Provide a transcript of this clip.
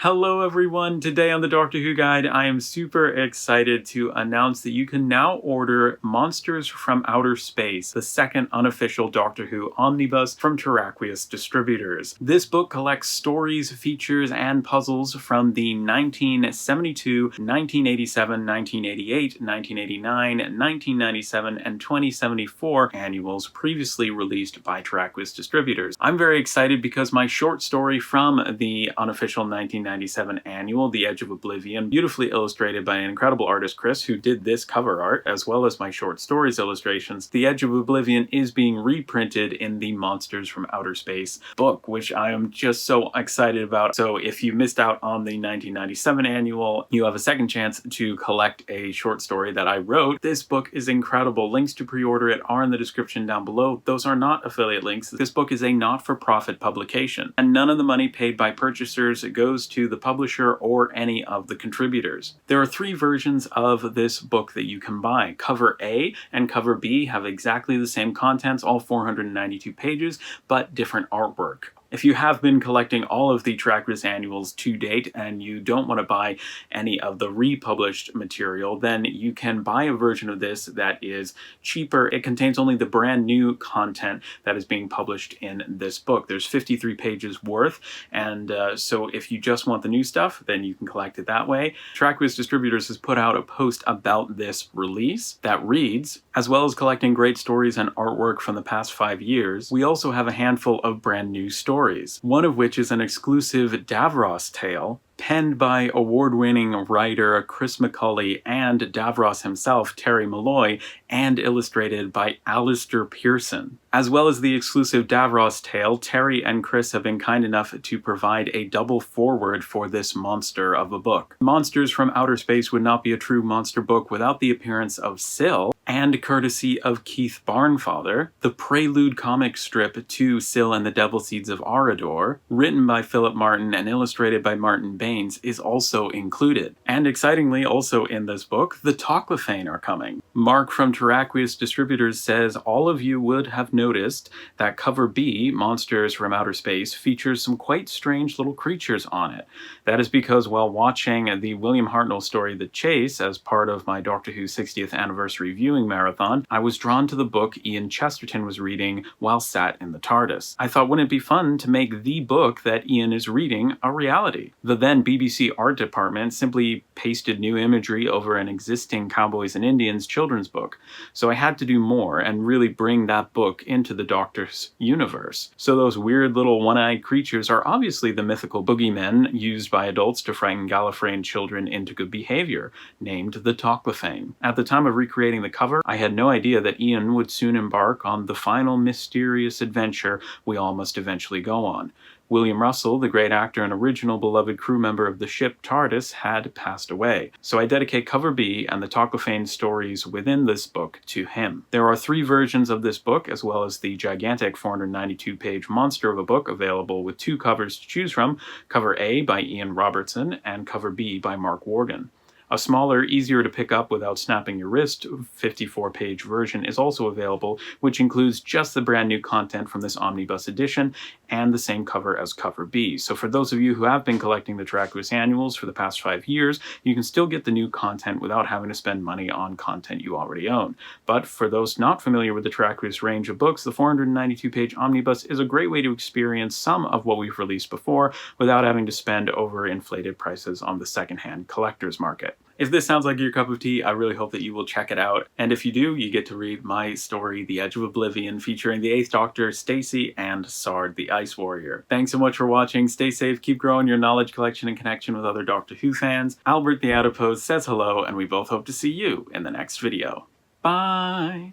Hello everyone! Today on the Doctor Who Guide, I am super excited to announce that you can now order Monsters from Outer Space, the second unofficial Doctor Who Omnibus from Terraqueous Distributors. This book collects stories, features, and puzzles from the 1972, 1987, 1988, 1989, 1997, and 2074 annuals previously released by Terraqueous Distributors. I'm very excited because my short story from the unofficial 1997 annual, The Edge of Oblivion, beautifully illustrated by an incredible artist, Chris, who did this cover art, as well as my short stories illustrations. The Edge of Oblivion is being reprinted in the Monsters from Outer Space book, which I am just so excited about. So if you missed out on the 1997 annual, you have a second chance to collect a short story that I wrote. This book is incredible. Links to pre-order it are in the description down below. Those are not affiliate links. This book is a not-for-profit publication, and none of the money paid by purchasers goes to the publisher or any of the contributors. There are three versions of this book that you can buy. Cover A and Cover B have exactly the same contents, all 492 pages, but different artwork. If you have been collecting all of the Terraqueous annuals to date and you don't want to buy any of the republished material, then you can buy a version of this that is cheaper. It contains only the brand new content that is being published in this book. There's 53 pages worth, and so if you just want the new stuff, then you can collect it that way. Terraqueous Distributors has put out a post about this release that reads, as well as collecting great stories and artwork from the past 5 years, we also have a handful of brand new stories. One of which is an exclusive Davros tale, penned by award-winning writer Chris McAuley and Davros himself, Terry Molloy, and illustrated by Alister Pearson. As well as the exclusive Davros tale, Terry and Chris have been kind enough to provide a double foreword for this monster of a book. Monsters from Outer Space would not be a true monster book without the appearance of Syl, and courtesy of Keith Barnfather, the prelude comic strip to Syl and the Devil Seeds of Arodor, written by Philip Martin and illustrated by Martin Baines, is also included. And excitingly, also in this book, the Toclafane are coming. Mark from Terraqueous Distributors says all of you would have noticed that cover B, Monsters from Outer Space, features some quite strange little creatures on it. That is because while watching the William Hartnell story The Chase as part of my Doctor Who 60th anniversary viewing marathon, I was drawn to the book Ian Chesterton was reading while sat in the TARDIS. I thought, wouldn't it be fun to make the book that Ian is reading a reality? The then BBC art department simply pasted new imagery over an existing Cowboys and Indians children's book. So I had to do more and really bring that book into the Doctor's universe. So those weird little one-eyed creatures are obviously the mythical boogeymen used by adults to frighten Gallifreyan children into good behavior, named the Toclafane. At the time of recreating the cover, I had no idea that Ian would soon embark on the final mysterious adventure we all must eventually go on. William Russell, the great actor and original beloved crew member of the ship TARDIS, had passed away. So I dedicate cover B and the Toclafane stories within this book to him. There are 3 versions of this book, as well as the gigantic 492-page monster of a book available with 2 covers to choose from, cover A by Ian Robertson and cover B by Mark Worgan. A smaller, easier to pick up without snapping your wrist, 54-page version is also available, which includes just the brand new content from this omnibus edition and the same cover as cover B. So for those of you who have been collecting the Terraqueous annuals for the past 5 years, you can still get the new content without having to spend money on content you already own. But for those not familiar with the Terraqueous range of books, the 492-page omnibus is a great way to experience some of what we've released before without having to spend over inflated prices on the secondhand collector's market. If this sounds like your cup of tea, I really hope that you will check it out. And if you do, you get to read my story, The Edge of Oblivion, featuring the 8th Doctor, Stacy, and Sard the Ice Warrior. Thanks so much for watching. Stay safe, keep growing your knowledge collection and connection with other Doctor Who fans. Albert the Adipose says hello, and we both hope to see you in the next video. Bye!